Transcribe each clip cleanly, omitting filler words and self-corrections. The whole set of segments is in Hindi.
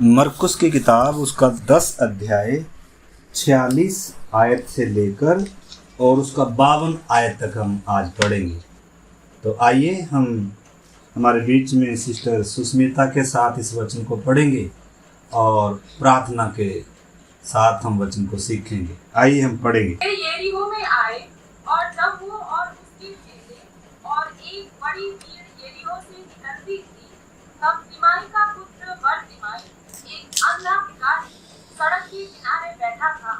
मरकुस की किताब उसका 10 अध्याय 46 आयत से लेकर और उसका 52 आयत तक हम आज पढ़ेंगे। तो आइए हम हमारे बीच में सिस्टर सुस्मिता के साथ इस वचन को पढ़ेंगे और प्रार्थना के साथ हम वचन को सीखेंगे। आइए हम पढ़ेंगे। यरीहो में आए और जब वो और उसके चेले और एक बड़ी भीड़ यरीहो से निकलती थी, तब तिमाई का पुत्र बरतिमाई एक अंधा भिखारी सड़क के किनारे बैठा था।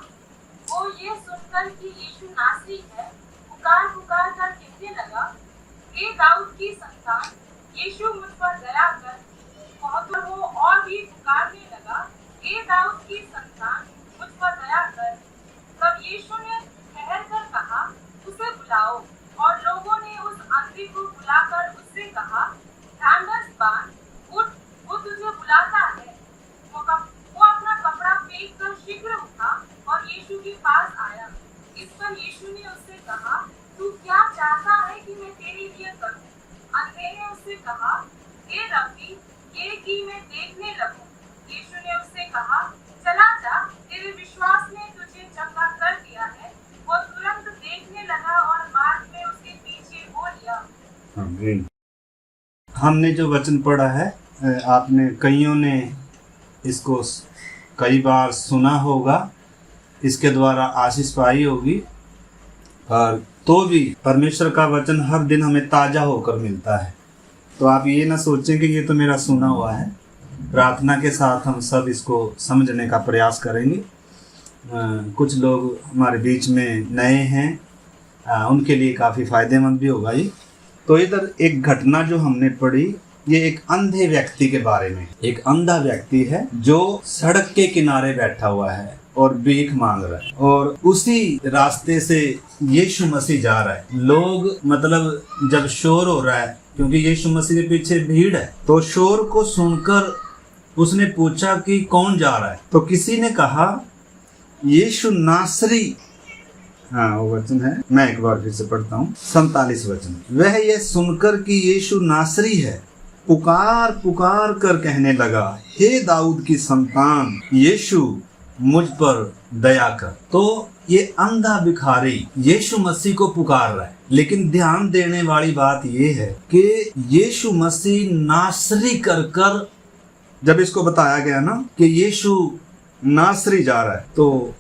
वो ये सुनकर कि यीशु नासरी है, पुकार पुकार कर कहने लगा, हे दाऊद की संतान, यीशु मुझ पर दया कर। बहुत वो और भी पुकारने लगा, हे दाऊद की संतान, मुझ पर दया कर। तब यीशु ने ठहर कर कहा, उसे बुलाओ। और लोगों ने उस अंधे को बुलाकर उससे कहा, ढांढस बांध, उठ, वो तुझे बुलाता है। वो अपना कपड़ा फेंक कर शीघ्र उठा और यीशु के पास आया। इस पर यीशु ने उससे कहा, तू क्या चाहता है कि मैं तेरे लिए करूं? अंधे ने उससे कहा, हे रब्बी, ये कि मैं देखने लगूं। यीशु ने उससे कहा, चला जा, तेरे विश्वास ने तुझे चंगा कर दिया है। वो तुरंत देखने लगा और मार्ग में उसके पीछे हो लिया। हमने जो वचन पढ़ा है, आपने कईयों ने इसको कई बार सुना होगा, इसके द्वारा आशीष पाई होगी, पर तो भी परमेश्वर का वचन हर दिन हमें ताज़ा होकर मिलता है। तो आप ये ना सोचें कि ये तो मेरा सुना हुआ है। प्रार्थना के साथ हम सब इसको समझने का प्रयास करेंगे। कुछ लोग हमारे बीच में नए हैं, उनके लिए काफ़ी फ़ायदेमंद भी होगा ये। तो इधर एक घटना जो हमने पढ़ी, ये एक अंधे व्यक्ति के बारे में। एक अंधा व्यक्ति है जो सड़क के किनारे बैठा हुआ है और भीख मांग रहा है, और उसी रास्ते से यीशु मसीह जा रहा है। लोग मतलब जब शोर हो रहा है, क्योंकि यीशु मसीह के पीछे भीड़ है, तो शोर को सुनकर उसने पूछा कि कौन जा रहा है। तो किसी ने कहा, यीशु नासरी। हाँ, वो वचन है, मैं एक बार फिर से पढ़ता हूँ, 47 वचन। वह ये सुनकर कि यीशु नासरी है, पुकार पुकार कर कहने लगा, हे दाऊद की संतान, यीशु मुझ पर दया कर। तो ये अंधा भिखारी यीशु मसीह को पुकार रहा है, लेकिन ध्यान देने वाली बात ये है कि यीशु मसीह नासरी कर कर, जब इसको बताया गया ना कि यीशु नासरी जा रहा है, तो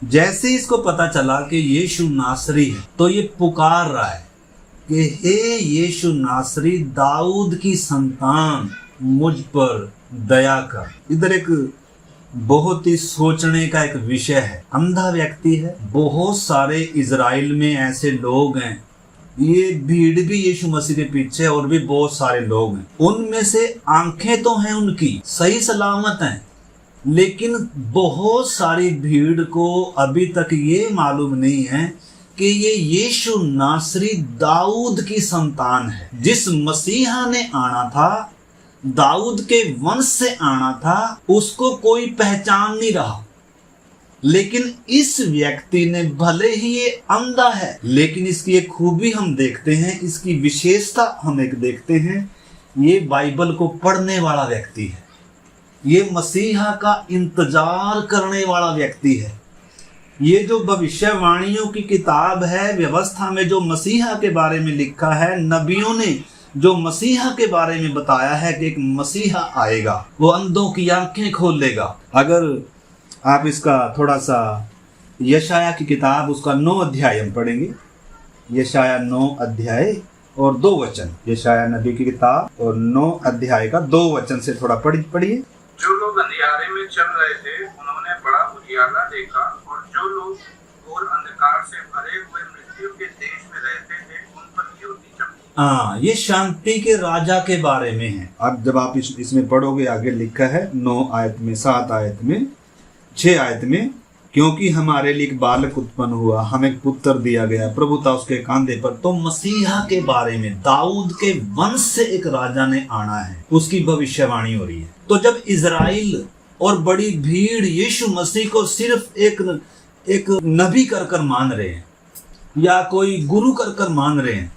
जैसे इसको पता चला कि यीशु नासरी है, तो ये पुकार रहा है कि हे यीशु नासरी, दाऊद की संतान, मुझ पर दया कर। इधर एक बहुत ही सोचने का एक विषय है। अंधा व्यक्ति है, बहुत सारे इजराइल में ऐसे लोग हैं, ये भीड़ भी यीशु मसीह के पीछे और भी बहुत सारे लोग हैं। उनमें से आंखें तो हैं उनकी, सही सलामत हैं, लेकिन बहुत सारी भीड़ को अभी तक ये मालूम नहीं है कि ये यीशु नासरी दाऊद की संतान है। जिस मसीहा ने आना था, दाऊद के वंश से आना था, उसको कोई पहचान नहीं रहा। लेकिन इस व्यक्ति ने, भले ही ये अंधा है, लेकिन इसकी एक खूबी हम देखते हैं, इसकी विशेषता हम एक देखते हैं, ये बाइबल को पढ़ने वाला व्यक्ति है। ये मसीहा का इंतजार करने वाला व्यक्ति है। ये जो भविष्यवाणियों की किताब है, व्यवस्था में जो मसीहा के बारे में लिखा है, नबियों ने जो मसीहा के बारे में बताया है कि एक मसीहा आएगा, वो अंधों की आंखें खोल लेगा। अगर आप इसका थोड़ा सा यशाया की किताब, उसका 9 अध्याय हम पढ़ेंगे। यशाया 9 अध्याय और 2 वचन। यशाया नबी की किताब और 9 अध्याय का 2 वचन से थोड़ा पढ़िए। जो लोग अंधियारे में चल रहे थे, उन्होंने बड़ा उजियाला देखा, और जो लोग घोर अंधकार से भरे हुए मृत्यु के देश में रहते थे, उन पर ज्योति चमकी। हाँ, ये शांति के राजा के बारे में है। अब जब आप इसमें पढ़ोगे, आगे लिखा है 9 आयत में, 7 आयत में, 6 आयत में, क्योंकि हमारे लिए एक बालक उत्पन्न हुआ, हमें एक पुत्र दिया गया, प्रभुता उसके कांधे पर। तो मसीहा के बारे में, दाऊद के वंश से एक राजा ने आना है, उसकी भविष्यवाणी हो रही है। तो जब इजराइल और बड़ी भीड़ यीशु मसीह को सिर्फ एक नबी कर मान रहे हैं, या कोई गुरु कर मान रहे हैं,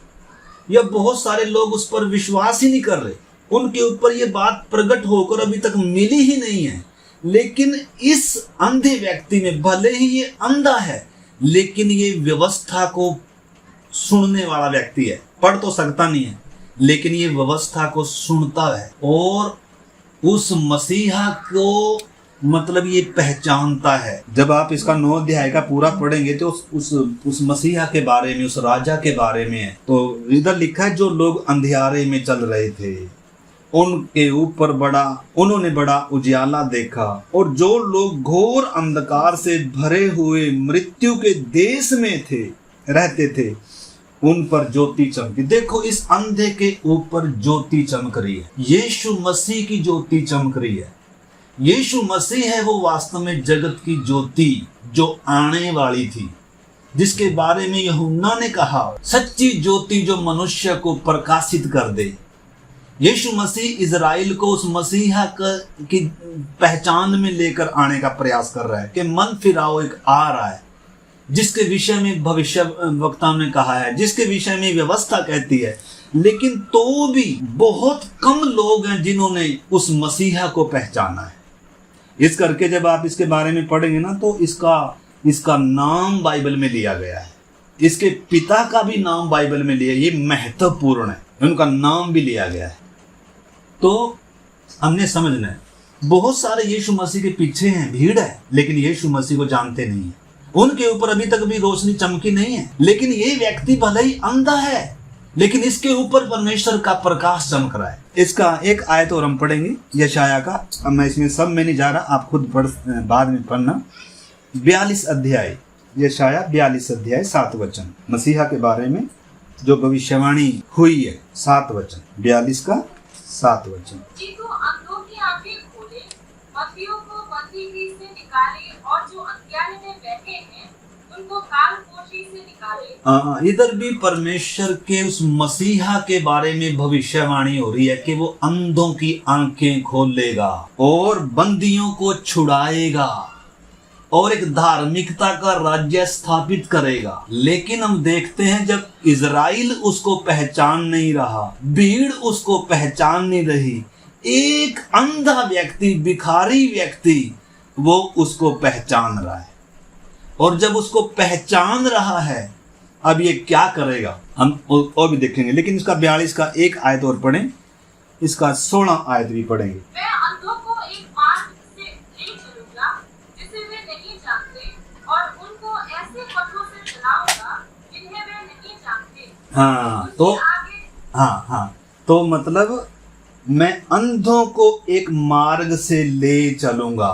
या बहुत सारे लोग उस पर विश्वास ही नहीं कर रहे, उनके ऊपर ये बात प्रकट होकर अभी तक मिली ही नहीं है। लेकिन इस अंधे व्यक्ति में, भले ही ये अंधा है, लेकिन ये व्यवस्था को सुनने वाला व्यक्ति है। पढ़ तो सकता नहीं है, लेकिन ये व्यवस्था को सुनता है और उस मसीहा को मतलब ये पहचानता है। जब आप इसका 9 अध्याय का पूरा पढ़ेंगे तो उस मसीहा के बारे में, उस राजा के बारे में है। तो इधर लिखा है, जो लोग अंधियारे में चल रहे थे उनके ऊपर उन्होंने बड़ा उजियाला देखा, और जो लोग घोर अंधकार से भरे हुए मृत्यु के देश में रहते थे उन पर ज्योति चमकी। देखो, इस अंधे के ऊपर ज्योति चमक रही है। यीशु मसीह की ज्योति चमक रही है। यीशु मसीह है वो वास्तव में जगत की ज्योति जो आने वाली थी, जिसके बारे में यूहन्ना ने कहा, सच्ची ज्योति जो मनुष्य को प्रकाशित कर दे। यीशु मसीह इजराइल को उस मसीहा की पहचान में लेकर आने का प्रयास कर रहा है कि मन फिराओ एक आ रहा है, जिसके विषय में भविष्य वक्ता ने कहा है, जिसके विषय में व्यवस्था कहती है। लेकिन तो भी बहुत कम लोग हैं जिन्होंने उस मसीहा को पहचाना है। इस करके जब आप इसके बारे में पढ़ेंगे ना, तो इसका नाम बाइबल में लिया गया है। इसके पिता का भी नाम बाइबल में लिया, ये महत्वपूर्ण है, उनका नाम भी लिया गया है। तो हमने समझना है, बहुत सारे यीशु मसीह के पीछे हैं, भीड़ है, लेकिन यीशु मसीह को जानते नहीं है। उनके ऊपर अभी तक भी रोशनी चमकी नहीं है। लेकिन ये व्यक्ति भले ही अंधा है, लेकिन इसके ऊपर परमेश्वर का प्रकाश चमक रहा है। इसका एक आयत और हम पढ़ेंगे, यशाया का। अब मैं इसमें सब में नहीं जा रहा, आप खुद बाद में पढ़ना। 42 अध्याय, यशाया 42 अध्याय 7 वचन, मसीहा के बारे में जो भविष्यवाणी हुई है, 7 वचन, 42 का 7 वचन। जिनको अंधों की आंखें खोले, बंदियों को बंदीगृह से निकाले, और जो अंधियारे में बैठे हैं उनको कालपोशी से निकाले। इधर भी परमेश्वर के उस मसीहा के बारे में भविष्यवाणी हो रही है कि वो अंधों की आंखें खोलेगा और बंदियों को छुड़ाएगा और एक धार्मिकता का राज्य स्थापित करेगा। लेकिन हम देखते हैं, जब इजराइल उसको पहचान नहीं रहा, भीड़ उसको पहचान नहीं रही, एक अंधा व्यक्ति, भिखारी व्यक्ति वो उसको पहचान रहा है। और जब उसको पहचान रहा है, अब ये क्या करेगा हम और भी देखेंगे। लेकिन इसका 42 का एक आयत और पढ़ें, इसका 16 आयत भी पढ़ेंगे। मैं अंधों को एक मार्ग से ले चलूंगा जिसे वे नहीं जानते, और उनको ऐसे पथों से चलाऊंगा जिन्हें वे नहीं जानते। तो मतलब मैं अंधों को एक मार्ग से ले चलूंगा।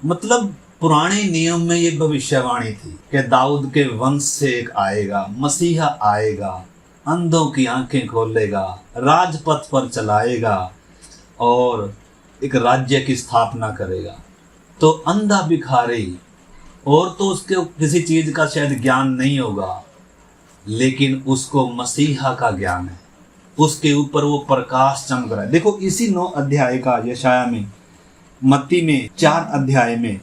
मतलब पुराने नियम में ये भविष्यवाणी थी कि दाऊद के वंश से एक आएगा, मसीहा आएगा, अंधों की आंखें खोलेगा, राजपथ पर चलाएगा और एक राज्य की स्थापना करेगा। तो अंधा भिखारी, और तो उसके किसी चीज का शायद ज्ञान नहीं होगा, लेकिन उसको मसीहा का ज्ञान है, उसके ऊपर वो प्रकाश चमक रहा है। देखो, इसी 9 अध्याय का यशाया में, मत्ती में 4 अध्याय में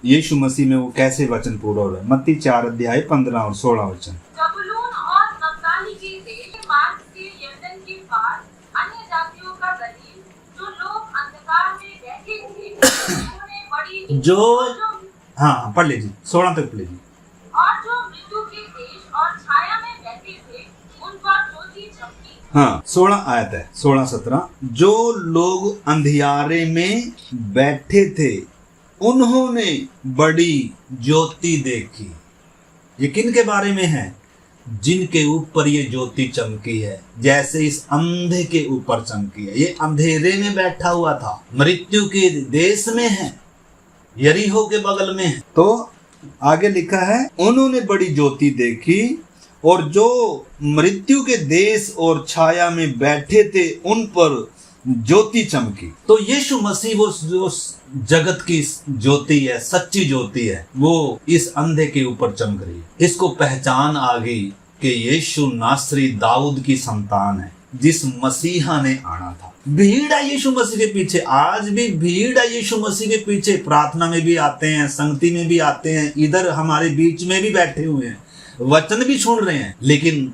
यीशु मसीह में वो कैसे वचन पूरा हो रहा है। मत्ती 4 अध्याय 15 और 16 वचन। जबूलून और नप्ताली के देश के मार्ग से यरदन के पार अन्य जातियों का गलील, जो लोग अंधकार में बैठे थे, उन्होंने बड़ी हाँ पढ़ लीजिए, 16 तक पढ़ लीजिए। और जो मृत्यु के देश और छाया में बैठे थे उन पर ज्योति चमकी। हाँ, 16 आयत है, 16-17। जो लोग अंधियारे में बैठे थे उन्होंने बड़ी ज्योति देखी। ये किन के बारे में है? जिनके ऊपर ये ज्योति चमकी है, जैसे इस अंधे के ऊपर चमकी है। ये अंधेरे में बैठा हुआ था, मृत्यु के देश में है, यरीहो के बगल में है। तो आगे लिखा है, उन्होंने बड़ी ज्योति देखी, और जो मृत्यु के देश और छाया में बैठे थे उन पर ज्योति चमकी। तो यीशु मसीह वो जगत की ज्योति है, सच्ची ज्योति है, वो इस अंधे के ऊपर चमक रही है। इसको पहचान आ गई कि यीशु नासरी दाऊद की संतान है, जिस मसीहा ने आना था। भीड़ है यीशु मसीह के पीछे, आज भी भीड़ है यीशु मसीह के पीछे। प्रार्थना में भी आते हैं, संगति में भी आते हैं, इधर हमारे बीच में भी बैठे हुए हैं, वचन भी सुन रहे हैं। लेकिन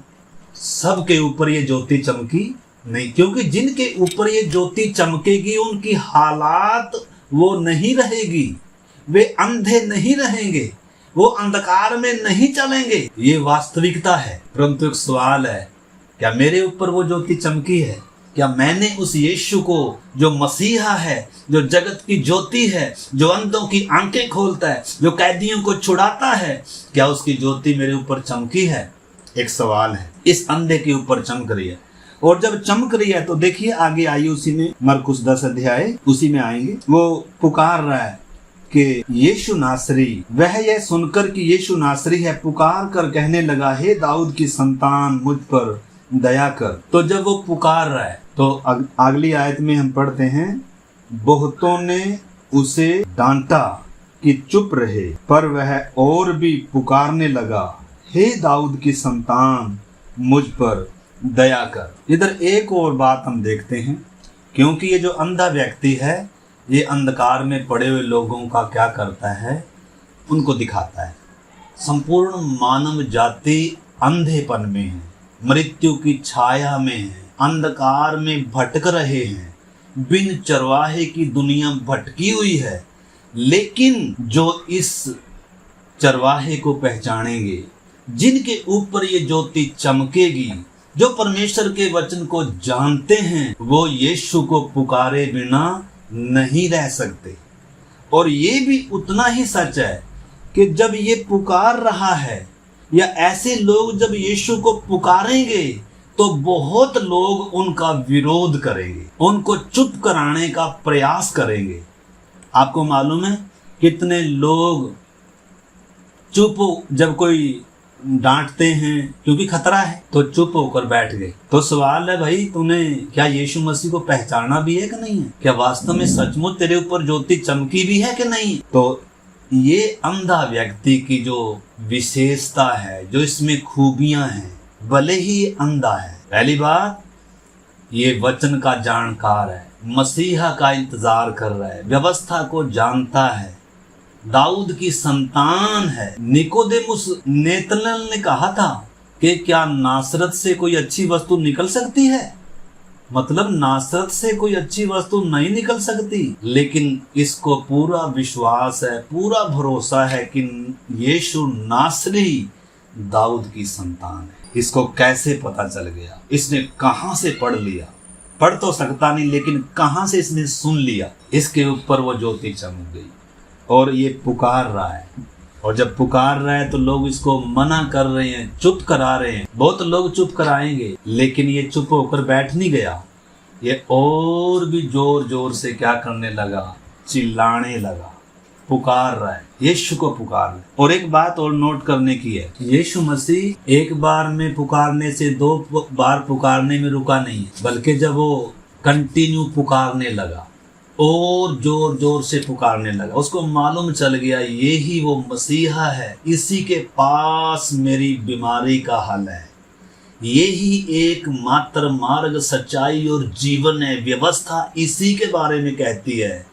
सबके ऊपर ये ज्योति चमकी, नहीं, क्योंकि जिनके ऊपर ये ज्योति चमकेगी उनकी हालात वो नहीं रहेगी, वे अंधे नहीं रहेंगे, वो अंधकार में नहीं चलेंगे। ये वास्तविकता है। परंतु एक सवाल है, क्या मेरे ऊपर वो ज्योति चमकी है? क्या मैंने उस यीशु को, जो मसीहा है, जो जगत की ज्योति है, जो अंधों की आंखें खोलता है, जो कैदियों को छुड़ाता है, क्या उसकी ज्योति मेरे ऊपर चमकी है? एक सवाल है। इस अंधे के ऊपर चमक रही है, और जब चमक रही है तो देखिए आगे आइए, उसी में मरकुस 10 अध्याय उसी में आएंगे। वो पुकार रहा है कि यीशु नासरी, वह यह सुनकर कि यीशु नासरी है, पुकार कर कहने लगा, हे दाऊद की संतान, मुझ पर दया कर। तो जब वो पुकार रहा है तो अगली आयत में हम पढ़ते हैं, बहुतों ने उसे डांटा कि चुप रहे, पर वह और भी पुकारने लगा, हे दाऊद की संतान, मुझ पर दया कर। इधर एक और बात हम देखते हैं, क्योंकि ये जो अंधा व्यक्ति है, ये अंधकार में पड़े हुए लोगों का क्या करता है, उनको दिखाता है। संपूर्ण मानव जाति अंधेपन में है, मृत्यु की छाया में है, अंधकार में भटक रहे हैं, बिन चरवाहे की दुनिया भटकी हुई है। लेकिन जो इस चरवाहे को पहचानेंगे, जिनके ऊपर ये ज्योति चमकेगी, जो परमेश्वर के वचन को जानते हैं, वो यीशु को पुकारे बिना नहीं रह सकते। और ये भी उतना ही सच है कि जब ये पुकार रहा है, या ऐसे लोग जब यीशु को पुकारेंगे, तो बहुत लोग उनका विरोध करेंगे, उनको चुप कराने का प्रयास करेंगे। आपको मालूम है कितने लोग चुप, जब कोई डांटते हैं क्योंकि खतरा है, तो चुप होकर बैठ गए। तो सवाल है, भाई तूने क्या यीशु मसीह को पहचाना भी है कि नहीं है? क्या वास्तव में सचमुच तेरे ऊपर ज्योति चमकी भी है कि नहीं? तो ये अंधा व्यक्ति की जो विशेषता है, जो इसमें खूबियां हैं, भले ही अंधा है, पहली बात ये वचन का जानकार है, मसीहा का इंतजार कर रहा है, व्यवस्था को जानता है, दाऊद की संतान है। निकोदेमुस नेतनएल ने कहा था कि क्या नासरत से कोई अच्छी वस्तु निकल सकती है? मतलब नासरत से कोई अच्छी वस्तु नहीं निकल सकती, लेकिन इसको पूरा विश्वास है, पूरा भरोसा है कि यीशु नासरी दाऊद की संतान है। इसको कैसे पता चल गया? इसने कहां से पढ़ लिया? पढ़ तो सकता नहीं, लेकिन कहां से इसने सुन लिया? इसके ऊपर वो ज्योति चमक गई और ये पुकार रहा है। और जब पुकार रहा है तो लोग इसको मना कर रहे हैं, चुप करा रहे हैं। बहुत लोग चुप कराएंगे, लेकिन ये चुप होकर बैठ नहीं गया, ये और भी जोर जोर से क्या करने लगा, चिल्लाने लगा, पुकार रहा है, यीशु को पुकार रहा है। और एक बात और नोट करने की है, यीशु मसीह एक बार में पुकारने से 2 बार पुकारने में रुका नहीं है, बल्कि जब वो कंटिन्यू पुकारने लगा और जोर जोर से पुकारने लगा, उसको मालूम चल गया ये ही वो मसीहा है, इसी के पास मेरी बीमारी का हल है, ये ही एक मात्र मार्ग, सच्चाई और जीवन है। व्यवस्था इसी के बारे में कहती है,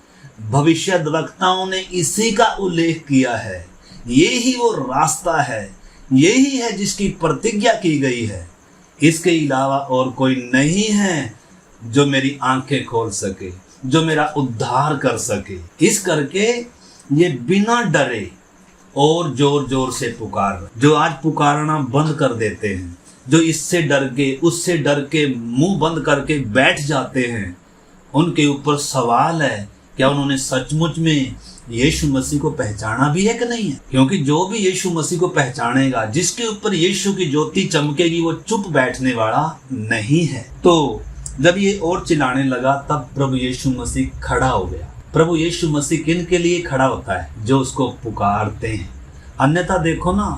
भविष्यद्वक्ताओं ने इसी का उल्लेख किया है, ये ही वो रास्ता है, यही है जिसकी प्रतिज्ञा की गई है। इसके अलावा और कोई नहीं है जो मेरी आंखें खोल सके, जो मेरा उद्धार कर सके। इस करके ये बिना डरे और जोर जोर से पुकार, जो आज पुकारना बंद कर देते हैं, जो इससे डर के उससे डर के मुंह बंद करके बैठ जाते हैं, उनके ऊपर सवाल है, क्या उन्होंने सचमुच में यीशु मसीह को पहचाना भी है कि नहीं है? क्योंकि जो भी यीशु मसीह को पहचानेगा, जिसके ऊपर यीशु की ज्योति चमकेगी, वो चुप बैठने वाला नहीं है। तो जब ये और चिल्लाने लगा, तब प्रभु यीशु मसीह खड़ा हो गया। प्रभु यीशु मसीह किन के लिए खड़ा होता है? जो उसको पुकारते हैं। अन्यथा देखो ना,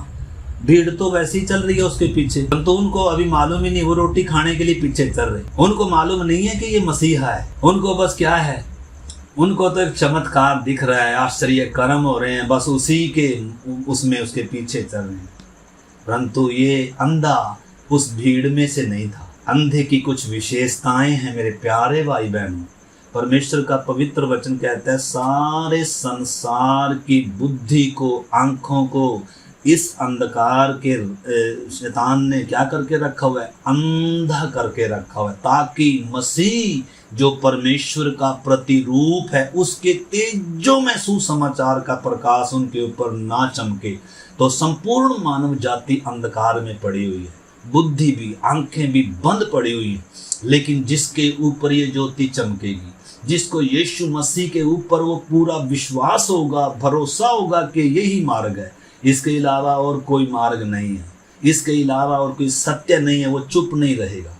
भीड़ तो वैसे ही चल रही है उसके पीछे, परंतु उनको अभी मालूम ही नहीं, वो रोटी खाने के लिए पीछे चल रहे। उनको मालूम नहीं है कि ये मसीहा है। उनको बस क्या है, उनको तो एक चमत्कार दिख रहा है, आश्चर्य कर्म हो रहे हैं, बस उसी के उसमें उसके पीछे चल रहे हैं। परंतु ये अंधा उस भीड़ में से नहीं था। अंधे की कुछ विशेषताएं हैं मेरे प्यारे भाई बहनों। परमेश्वर का पवित्र वचन कहता है, सारे संसार की बुद्धि को, आंखों को इस अंधकार के शैतान ने क्या करके रखा हुआ है, अंधा करके रखा हुआ है, ताकि मसीह जो परमेश्वर का प्रतिरूप है उसके तेजों में सुसमाचार का प्रकाश उनके ऊपर ना चमके। तो संपूर्ण मानव जाति अंधकार में पड़ी हुई है, बुद्धि भी, आंखें भी बंद पड़ी हुई है। लेकिन जिसके ऊपर ये ज्योति चमकेगी, जिसको यीशु मसीह के ऊपर वो पूरा विश्वास होगा, भरोसा होगा कि यही मार्ग है, इसके अलावा और कोई मार्ग नहीं है, इसके अलावा और कोई सत्य नहीं है, वो चुप नहीं रहेगा,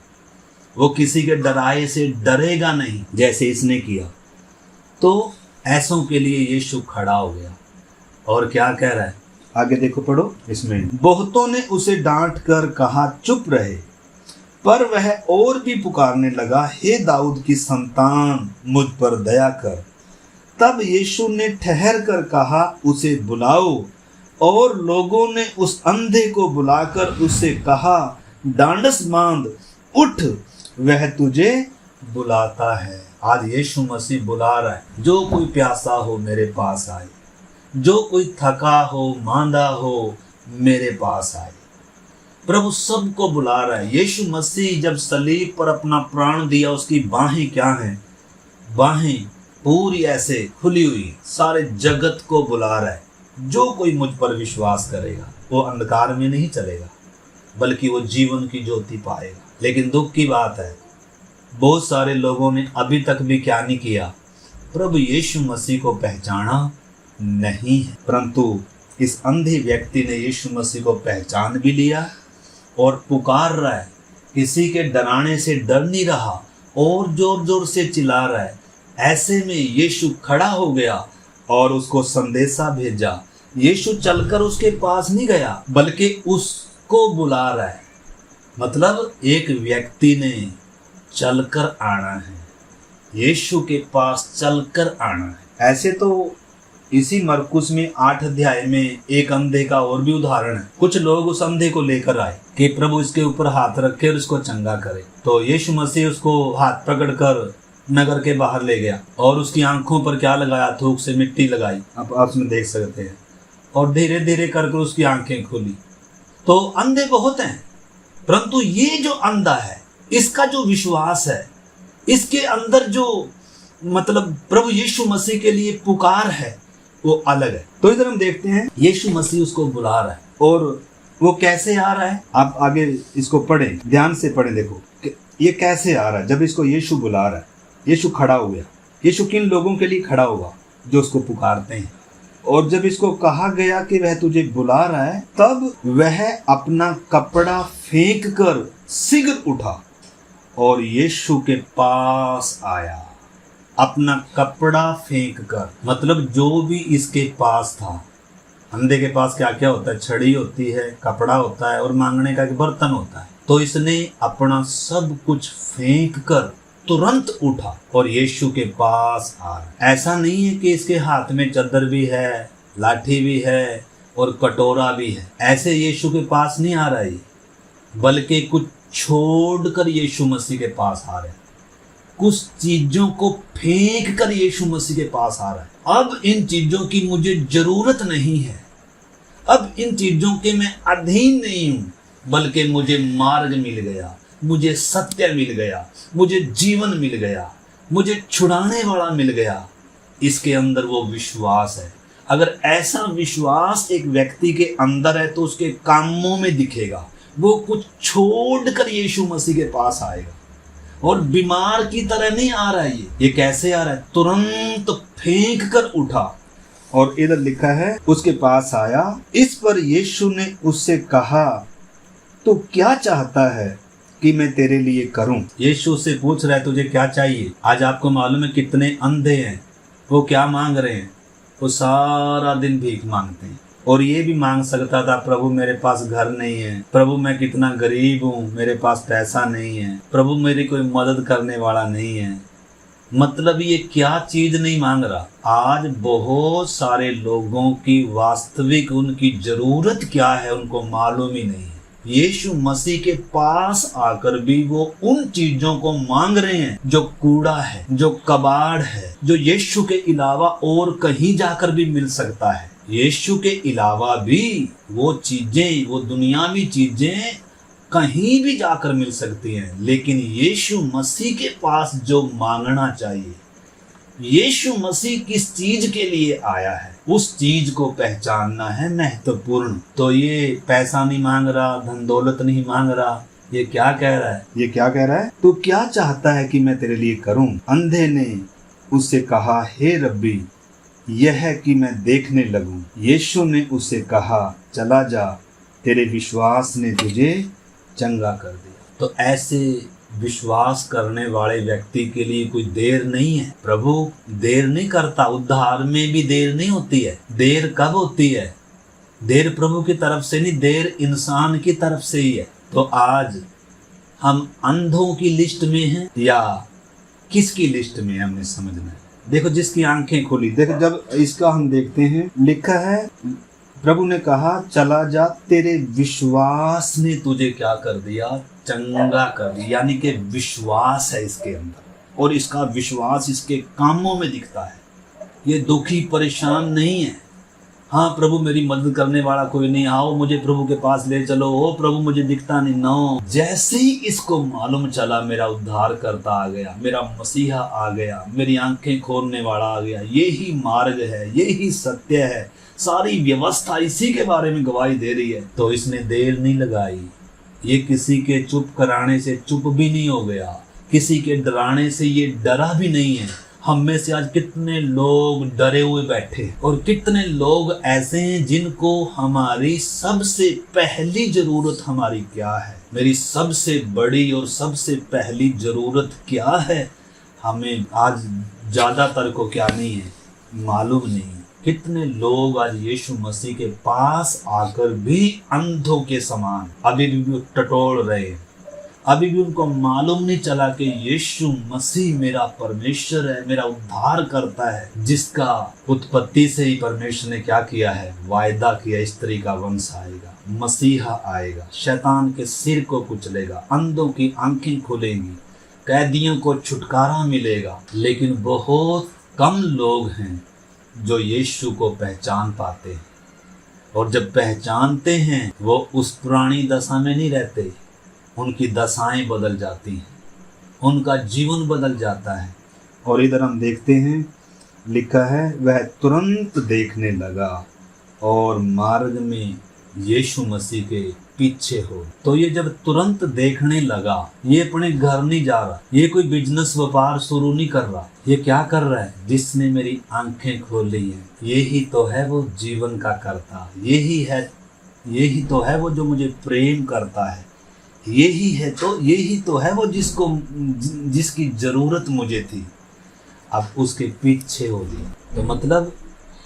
वो किसी के डराए से डरेगा नहीं जैसे इसने किया। तो ऐसों के लिए यीशु खड़ा हो गया और क्या कह रहा है, आगे देखो, पढ़ो इसमें। बहुतों ने उसे डांट कर कहा चुप रहे, पर वह और भी पुकारने लगा, हे दाऊद की संतान मुझ पर दया कर। तब यीशु ने ठहर कर कहा, उसे बुलाओ। और लोगों ने उस अंधे को बुलाकर उससे कहा, डांडस बांध, उठ, वह तुझे बुलाता है। आज यीशु मसीह बुला रहा है, जो कोई प्यासा हो मेरे पास आए, जो कोई थका हो, मांदा हो, मेरे पास आए। प्रभु सबको बुला रहा है। यीशु मसीह जब सलीब पर अपना प्राण दिया, उसकी बाहें क्या हैं, बाहें पूरी ऐसे खुली हुई, सारे जगत को बुला रहा है। जो कोई मुझ पर विश्वास करेगा वो अंधकार में नहीं चलेगा, बल्कि वो जीवन की ज्योति पाएगा। लेकिन दुख की बात है, बहुत सारे लोगों ने अभी तक भी क्या नहीं किया, प्रभु यीशु मसीह को पहचाना नहीं है। परंतु इस अंधे व्यक्ति ने यीशु मसीह को पहचान भी लिया और पुकार रहा है, किसी के डराने से डर नहीं रहा और जोर जोर से चिल्ला रहा है। ऐसे में यीशु खड़ा हो गया और उसको संदेशा भेजा। यीशु चलकर उसके पास नहीं गया, बल्कि उसको बुला रहा है। मतलब एक व्यक्ति ने चलकर आना है, यीशु के पास चलकर आना है। ऐसे तो इसी मरकुस में 8 अध्याय में एक अंधे का और भी उदाहरण है। कुछ लोग उस अंधे को लेकर आए कि प्रभु इसके ऊपर हाथ रखे और इसको चंगा करे। तो यीशु मसीह उसको हाथ पकड़कर नगर के बाहर ले गया और उसकी आंखों पर क्या लगाया, थूक से मिट्टी लगाई, आप उसमें देख सकते हैं, और धीरे धीरे करके उसकी आंखें खुली। तो अंधे बहुत हैं, परंतु ये जो अंधा है, इसका जो विश्वास है, इसके अंदर जो मतलब प्रभु यीशु मसीह के लिए पुकार है, वो अलग है। तो इधर हम देखते हैं यीशु मसीह उसको बुला रहा है और वो कैसे आ रहा है। आप आगे इसको पढ़ें, ध्यान से पढ़ें, देखो ये कैसे आ रहा है। जब इसको यीशु बुला रहा है, यीशु खड़ा हो गया। यीशु किन लोगों के लिए खड़ा होगा, जो उसको पुकारते हैं। और जब इसको कहा गया कि वह तुझे बुला रहा है, तब वह अपना कपड़ा फेंक कर शीघ्र उठा और यीशु के पास आया। अपना कपड़ा फेंक कर, मतलब जो भी इसके पास था। अंधे के पास क्या क्या होता है, छड़ी होती है, कपड़ा होता है और मांगने का एक बर्तन होता है। तो इसने अपना सब कुछ फेंक कर तुरंत उठा और यीशु के पास आ रहा। ऐसा नहीं है कि इसके हाथ में चद्दर भी है, लाठी भी है और कटोरा भी है, ऐसे यीशु के पास नहीं आ रहा है, बल्कि कुछ छोड़कर यीशु मसीह के पास आ रहा है। कुछ चीजों को फेंक कर यीशु मसीह के पास आ रहा है। अब इन चीजों की मुझे जरूरत नहीं है, अब इन चीजों के मैं अधीन नहीं हूं, बल्कि मुझे मार्ग मिल गया, मुझे सत्य मिल गया, मुझे जीवन मिल गया, मुझे छुड़ाने वाला मिल गया। इसके अंदर वो विश्वास है। अगर ऐसा विश्वास एक व्यक्ति के अंदर है तो उसके कामों में दिखेगा। वो कुछ छोड़कर यीशु मसीह के पास आएगा और बीमार की तरह नहीं आ रहा है। ये कैसे आ रहा है, तुरंत फेंक कर उठा और इधर लिखा है उसके पास आया। इस पर यीशु ने उससे कहा, तू क्या चाहता है कि मैं तेरे लिए करूं। यीशु से पूछ रहा है तुझे क्या चाहिए। आज आपको मालूम है कितने अंधे हैं, वो क्या मांग रहे हैं, वो सारा दिन भीख मांगते हैं। और ये भी मांग सकता था, प्रभु मेरे पास घर नहीं है, प्रभु मैं कितना गरीब हूँ, मेरे पास पैसा नहीं है, प्रभु मेरी कोई मदद करने वाला नहीं है। मतलब ये क्या चीज नहीं मांग रहा। आज बहुत सारे लोगों की वास्तविक उनकी जरूरत क्या है उनको मालूम ही नहीं है। यीशु मसीह के पास आकर भी वो उन चीजों को मांग रहे हैं जो कूड़ा है, जो कबाड़ है, जो यीशु के अलावा और कहीं जाकर भी मिल सकता है। यीशु के अलावा भी वो चीजें, वो दुनियावी चीजें कहीं भी जाकर मिल सकती हैं, लेकिन यीशु मसीह के पास जो मांगना चाहिए, यीशु मसीह किस चीज के लिए आया है, उस चीज को पहचानना है महत्वपूर्ण। तो ये पैसा नहीं मांग रहा, धन दौलत नहीं मांग रहा, ये क्या कह रहा है? ये क्या कह रहा है? तो क्या चाहता है कि मैं तेरे लिए करूं? अंधे ने उससे कहा, हे रब्बी, यह है कि मैं देखने लगूं। यीशु ने उसे कहा, चला जा, तेरे विश्वास ने तुझे चंगा कर दिया। तो ऐसे विश्वास करने वाले व्यक्ति के लिए कोई देर नहीं है। प्रभु देर नहीं करता, उद्धार में भी देर नहीं होती है। देर कब होती है? देर प्रभु की तरफ से नहीं, देर इंसान की तरफ से ही है। तो आज हम अंधों की लिस्ट में हैं या किसकी लिस्ट में हमने समझना है। देखो, जिसकी आंखें खुली, देखो जब इसका हम देखते हैं, लिखा है प्रभु ने कहा, चला जा, तेरे विश्वास ने तुझे क्या कर दिया? चंगा कर दिया। यानी कि विश्वास है इसके अंदर, और इसका विश्वास इसके कामों में दिखता है। ये दुखी परेशान नहीं है। हाँ प्रभु मेरी मदद करने वाला कोई नहीं, आओ मुझे प्रभु के पास ले चलो, ओ प्रभु मुझे दिखता नहीं। नो, जैसे ही इसको मालूम चला मेरा उद्धार करता आ गया, मेरा मसीहा आ गया, मेरी आंखें खोलने वाला आ गया, यही मार्ग है, यही सत्य है, सारी व्यवस्था इसी के बारे में गवाही दे रही है, तो इसने देर नहीं लगाई। ये किसी के चुप कराने से चुप भी नहीं हो गया, किसी के डराने से ये डरा भी नहीं है। हम में से आज कितने लोग डरे हुए बैठे, और कितने लोग ऐसे हैं जिनको हमारी सबसे पहली जरूरत हमारी क्या है, मेरी सबसे बड़ी और सबसे पहली जरूरत क्या है, हमें आज ज्यादातर को क्या नहीं है, मालूम नहीं। कितने लोग आज यीशु मसीह के पास आकर भी अंधों के समान अभी भी टटोल रहे हैं। अभी भी उनको मालूम नहीं चला कि यीशु मसीह मेरा परमेश्वर है, मेरा उद्धार करता है, जिसका उत्पत्ति से ही परमेश्वर ने क्या किया है, वायदा किया, स्त्री का वंश आएगा, मसीहा आएगा, शैतान के सिर को कुचलेगा, अंधों की आंखें खुलेंगी, कैदियों को छुटकारा मिलेगा। लेकिन बहुत कम लोग हैं जो यीशु को पहचान पाते हैं, और जब पहचानते हैं वो उस पुरानी दशा में नहीं रहते, उनकी दशाएं बदल जाती हैं, उनका जीवन बदल जाता है। और इधर हम देखते हैं, लिखा है वह तुरंत देखने लगा और मार्ग में यीशु मसीह के पीछे हो। तो ये जब तुरंत देखने लगा, ये अपने घर नहीं जा रहा, ये कोई बिजनेस व्यापार शुरू नहीं कर रहा, ये क्या कर रहा है, जिसने मेरी आंखें खोली है, यही तो है वो जीवन का कर्ता, यही तो है वो जो मुझे प्रेम करता है, यही तो है वो जिसकी जरूरत मुझे थी, अब उसके पीछे हो गया। तो मतलब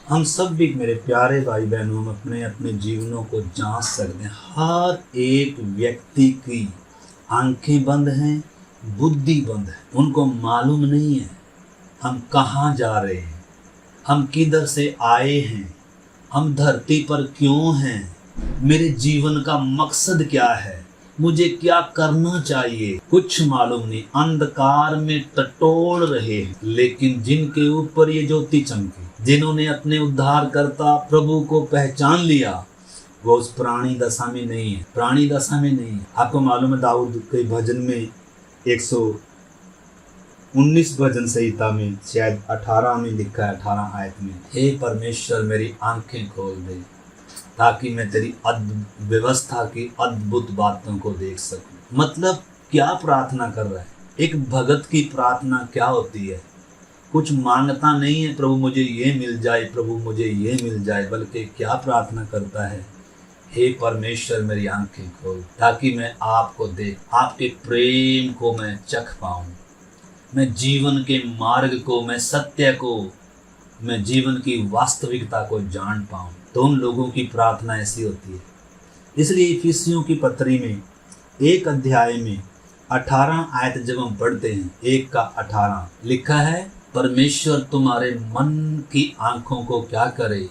हम सब भी, मेरे प्यारे भाई बहनों, हम अपने अपने जीवनों को जांच सकते हैं। हर एक व्यक्ति की आंखें बंद हैं, बुद्धि बंद है, उनको मालूम नहीं है हम कहाँ जा रहे हैं, हम किधर से आए हैं, हम धरती पर क्यों हैं, मेरे जीवन का मकसद क्या है, मुझे क्या करना चाहिए, कुछ मालूम नहीं, अंधकार में टटोल रहे हैं। लेकिन जिनके ऊपर ये ज्योति चमकी, जिन्होंने अपने उद्धारकर्ता प्रभु को पहचान लिया, वो उस प्राणी दशा में नहीं है, प्राणी दशा में नहीं है। आपको मालूम है दाऊद के भजन में 119 भजन संहिता में शायद 18 में लिखा है, 18 आयत में, हे परमेश्वर मेरी आंखें खोल दे ताकि मैं तेरी व्यवस्था की अद्भुत बातों को देख सकूं। मतलब क्या प्रार्थना कर रहा है? एक भगत की प्रार्थना क्या होती है? कुछ मांगता नहीं है प्रभु मुझे ये मिल जाए, प्रभु मुझे ये मिल जाए, बल्कि क्या प्रार्थना करता है, हे परमेश्वर मेरी आंखें खोल ताकि मैं आपको देख, आपके प्रेम को मैं चख पाऊं, मैं जीवन के मार्ग को, मैं सत्य को, मैं जीवन की वास्तविकता को जान पाऊं। तो उन लोगों की प्रार्थना ऐसी होती है। इसलिए इफिसियों की पत्री में 1 अध्याय में 18 आयत जब हम पढ़ते हैं, 1 का 18 लिखा है, परमेश्वर तुम्हारे मन की आंखों को क्या करे,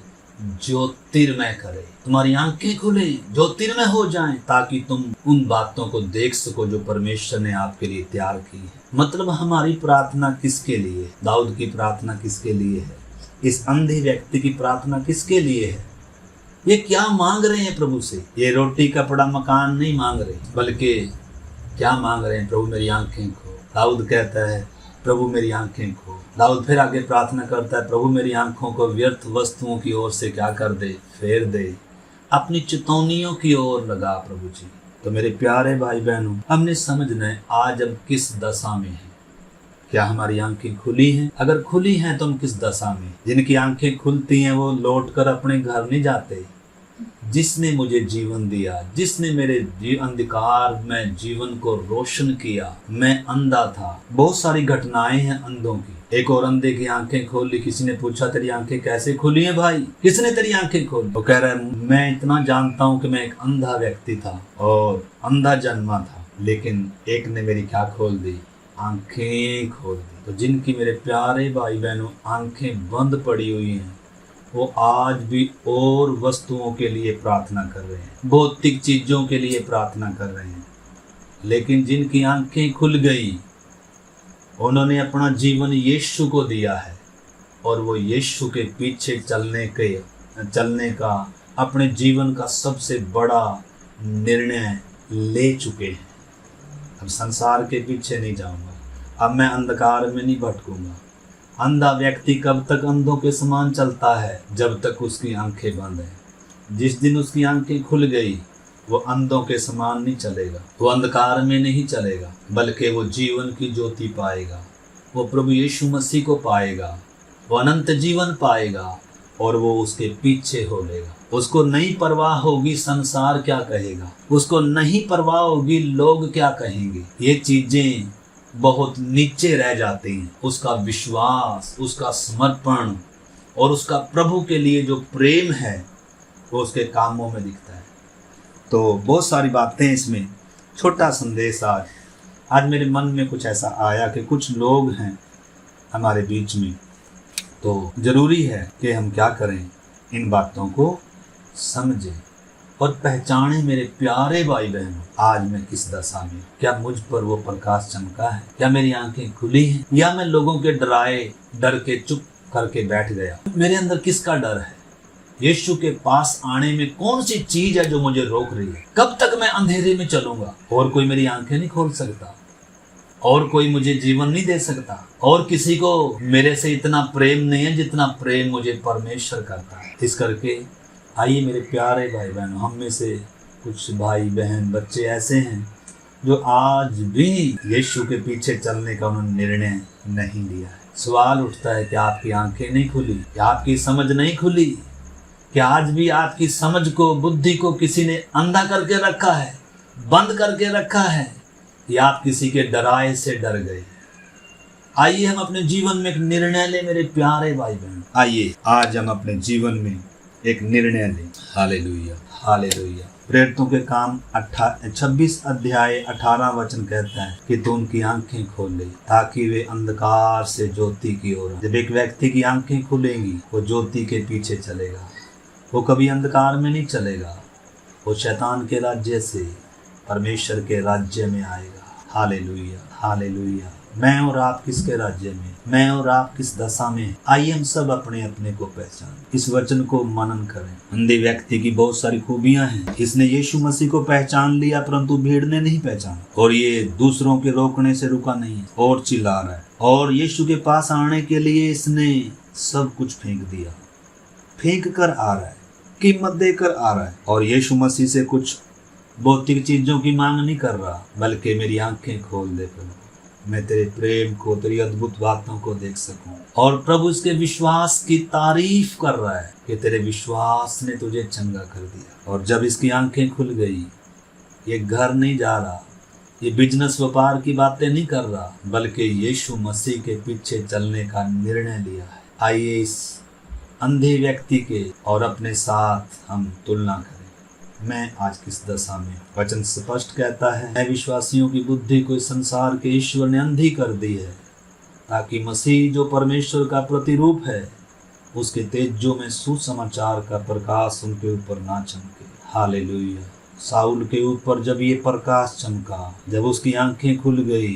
ज्योतिर्मय करे, तुम्हारी आंखें खुले, ज्योतिर्मय हो जाएं, ताकि तुम उन बातों को देख सको जो परमेश्वर ने आपके लिए तैयार की है। मतलब हमारी प्रार्थना किसके लिए? दाऊद की प्रार्थना किसके लिए है? इस अंधे व्यक्ति की प्रार्थना किसके लिए है? ये क्या मांग रहे हैं प्रभु से? ये रोटी कपड़ा मकान नहीं मांग रहे, बल्कि क्या मांग रहे हैं? प्रभु मेरी आंखें खो। दाऊद कहता है प्रभु मेरी आंखें खो। दाऊद फिर आगे प्रार्थना करता है प्रभु मेरी आंखों को व्यर्थ वस्तुओं की ओर से क्या कर दे, फेर दे, अपनी चितौनियों की ओर लगा प्रभु जी। तो मेरे प्यारे भाई बहनों, हमने समझना है आज हम किस दशा में हैं। क्या हमारी आंखें खुली हैं? अगर खुली हैं तो हम किस दशा में? जिनकी आंखें खुलती हैं वो लौट कर अपने घर नहीं जाते। जिसने मुझे जीवन दिया, जिसने मेरे अंधकार में जीवन को रोशन किया, मैं अंधा था। बहुत सारी घटनाएं हैं अंधों की। एक और अंधे की आंखें खोली। किसी ने पूछा तेरी आंखें कैसे खुली हैं भाई? किसने तेरी आंखें खोली? वो कह रहा है मैं इतना जानता हूँ कि मैं एक अंधा व्यक्ति था और अंधा जन्मा था, लेकिन एक ने मेरी क्या खोल दी? आंखें खोल दी। तो जिनकी मेरे प्यारे भाई बहनों आंखें बंद पड़ी हुई हैं वो आज भी और वस्तुओं के लिए प्रार्थना कर रहे हैं, भौतिक चीजों के लिए प्रार्थना कर रहे हैं। लेकिन जिनकी आंखें खुल गई उन्होंने अपना जीवन यीशु को दिया है और वो यीशु के पीछे चलने का अपने जीवन का सबसे बड़ा निर्णय ले चुके हैं। अब संसार के पीछे नहीं जाऊंगा, अब मैं अंधकार में नहीं भटकूंगा। अंधा व्यक्ति कब तक अंधों के समान चलता है? जब तक उसकी आंखें बंद हैं। जिस दिन उसकी आंखें खुल गई वो अंधों के समान नहीं चलेगा, वो अंधकार में नहीं चलेगा, बल्कि वो जीवन की ज्योति पाएगा, वो प्रभु यीशु मसीह को पाएगा, वो अनंत जीवन पाएगा और वो उसके पीछे हो लेगा। उसको नहीं परवाह होगी संसार क्या कहेगा, उसको नहीं परवाह होगी लोग क्या कहेंगे। ये चीजें बहुत नीचे रह जाती हैं। उसका विश्वास, उसका समर्पण और उसका प्रभु के लिए जो प्रेम है वो उसके कामों में दिखता है। तो बहुत सारी बातें इसमें, छोटा संदेश आज मेरे मन में कुछ ऐसा आया कि कुछ लोग हैं हमारे बीच में, तो ज़रूरी है कि हम क्या करें, इन बातों को समझें और पहचाने। मेरे प्यारे भाई बहनों, आज मैं किस दशा में? क्या मुझ पर वो प्रकाश चमका है? क्या मेरी आंखें खुली हैं? या मैं लोगों के डर के चुप करके बैठ गया? मेरे अंदर किसका डर है? यीशु के पास आने में कौन सी चीज है जो मुझे रोक रही है? कब तक मैं अंधेरे में चलूंगा? और कोई मेरी आंखें नहीं खोल सकता, और कोई मुझे जीवन नहीं दे सकता, और किसी को मेरे से इतना प्रेम नहीं है जितना प्रेम मुझे परमेश्वर करता है। इस करके आइए मेरे प्यारे भाई बहनों, हम में से कुछ भाई बहन बच्चे ऐसे हैं जो आज भी यीशु के पीछे चलने का उन्होंने निर्णय नहीं लिया है। सवाल उठता है कि आपकी आंखें नहीं खुली, क्या आपकी समझ नहीं खुली? क्या आज भी आपकी समझ को, बुद्धि को किसी ने अंधा करके रखा है, बंद करके रखा है, या आप किसी के डराए से डर गए? आइए हम अपने जीवन में एक निर्णय लें मेरे प्यारे भाई बहन। आइए आज हम अपने जीवन में एक निर्णय लें। Hallelujah, hallelujah. प्रेरितों के काम 26 अध्याय 18 वचन कहता है कि तू उनकी आंखें खोल ले ताकि वे अंधकार से ज्योति की ओर। जब एक व्यक्ति की आंखें खुलेंगी वो ज्योति के पीछे चलेगा, वो कभी अंधकार में नहीं चलेगा, वो शैतान के राज्य से परमेश्वर के राज्य में आएगा। Hallelujah, hallelujah. मैं और आप किसके राज्य में, मैं और आप किस दशा में? आइए हम सब अपने अपने को पहचान, इस वचन को मनन करें। अंधे व्यक्ति की बहुत सारी खूबियां हैं। इसने यीशु मसीह को पहचान लिया परंतु भीड़ ने नहीं पहचाना, और ये दूसरों के रोकने से रुका नहीं है और चिल्ला रहा है, और यीशु के पास आने के लिए इसने सब कुछ फेंक दिया, फेंक कर आ रहा है, कीमत देकर आ रहा है। और यीशु मसीह से कुछ भौतिक चीजों की मांग नहीं कर रहा, बल्कि मेरी आंखें खोल दे प्रभु, मैं तेरे प्रेम को, तेरी अद्भुत बातों को देख सकूं। और प्रभु इसके विश्वास की तारीफ कर रहा है कि तेरे विश्वास ने तुझे चंगा कर दिया। और जब इसकी आंखें खुल गई, ये घर नहीं जा रहा, ये बिजनेस व्यापार की बातें नहीं कर रहा, बल्कि यीशु मसीह के पीछे चलने का निर्णय लिया है। आइए इस अंधे व्यक्ति के और अपने साथ हम तुलना करें। मैं आज किस दशा में? वचन स्पष्ट कहता है, विश्वासियों की बुद्धि को इस संसार के ईश्वर ने अंधी कर दी है ताकि मसीह जो परमेश्वर का प्रतिरूप है उसके तेजों में सुसमाचार का प्रकाश उनके ऊपर ना चमके। हालेलुया। साउल के ऊपर जब ये प्रकाश चमका, जब उसकी आंखें खुल गई,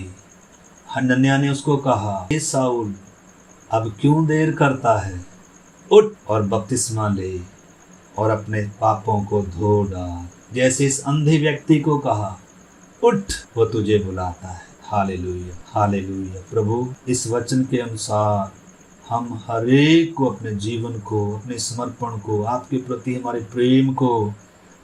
हनन्याह ने उसको कहा, हे साउल अब क्यों देर करता है, उठ और बपतिस्मा ले और अपने पापों को धो डाल। जैसे इस अंधे व्यक्ति को कहा उठ, वो तुझे बुलाता है। Hallelujah, hallelujah. प्रभु, इस वचन के अनुसार हम हर एक को अपने जीवन को, अपने समर्पण को, आपके प्रति हमारे प्रेम को,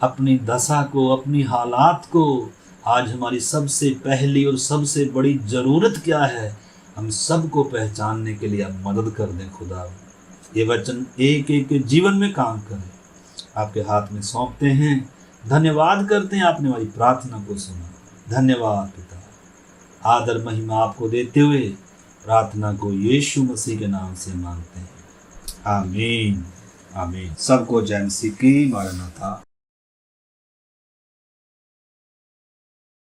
अपनी दशा को, अपनी हालात को, आज हमारी सबसे पहली और सबसे बड़ी ज़रूरत क्या है, हम सबको पहचानने के लिए आप मदद कर दें खुदा। ये वचन एक एक के जीवन में काम करें। आपके हाथ में सौंपते हैं। धन्यवाद करते हैं, आपने हमारी प्रार्थना को सुना। धन्यवाद पिता। आदर महिमा आपको देते हुए प्रार्थना को यीशु मसीह के नाम से मांगते हैं। आमीन, आमीन। सबको जय मसीह की। मरना था।